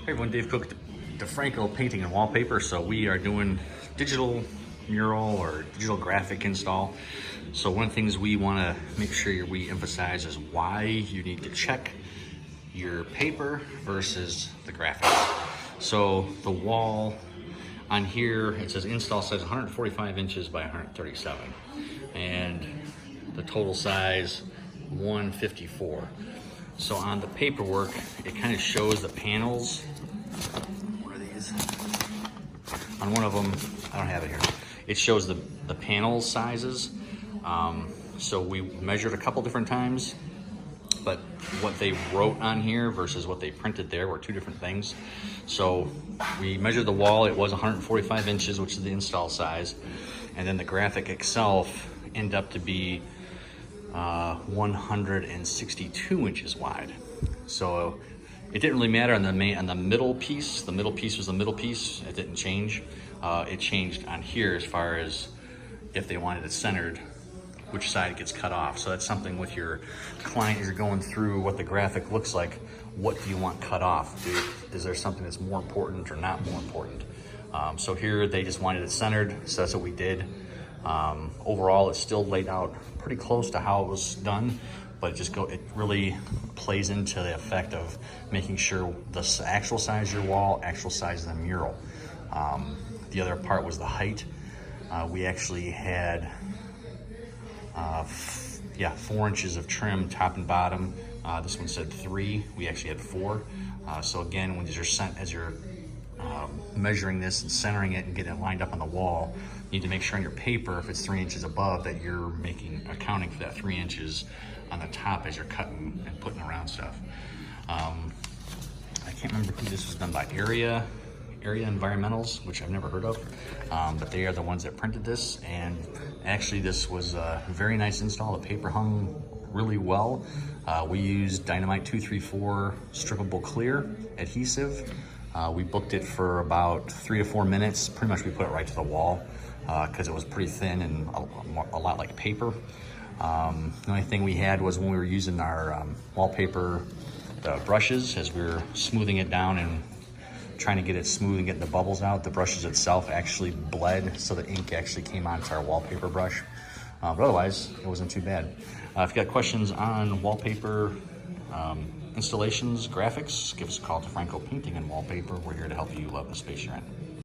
Hey everyone, Dave Cook, D'Franco Painting and Wallpaper. So we are doing digital mural or digital graphic install. So one of the things we want to make sure we emphasize is why you need to check your paper versus the graphics. So the wall on here, it says install size 145 inches by 137. And the total size 154. So on the paperwork, it kind of shows the panels. What are these? On one of them, I don't have it here. It shows the panel sizes. So we measured a couple different times, but what they wrote on here versus what they printed there were two different things. So we measured the wall, it was 145 inches, which is the install size. And then the graphic itself ended up to be 162 inches wide. So it didn't really matter on the middle piece. The middle piece was the middle piece. It didn't change. It changed on here as far as if they wanted it centered, which side gets cut off. So that's something with your client as you're going through what the graphic looks like. What do you want cut off? Is there something that's more important or not more important? So here they just wanted it centered, so that's what we did. Overall, it's still laid out pretty close to how it was done, but it really plays into the effect of making sure the actual size of your wall, actual size of the mural. The other part was the height. We actually had 4 inches of trim top and bottom. This one said 3. We actually had 4. So again, when you're measuring this and centering it and getting it lined up on the wall, you need to make sure on your paper, if it's 3 inches above, that you're accounting for that 3 inches on the top as you're cutting and putting around stuff. I can't remember who this was done by. Area Environmentals, which I've never heard of, but they are the ones that printed this. And actually this was a very nice install. The paper hung really well. We used Dynamite 234 strippable clear adhesive. We booked it for about 3 to 4 minutes. Pretty much we put it right to the wall because it was pretty thin and a lot like paper. The only thing we had was when we were using our wallpaper, the brushes, as we were smoothing it down and trying to get it smooth and getting the bubbles out, the brushes itself actually bled, so the ink actually came onto our wallpaper brush. But otherwise, it wasn't too bad. If you got questions on wallpaper, installations, graphics, give us a call to D'Franco Painting and Wallpaper. We're here to help you love the space you're in.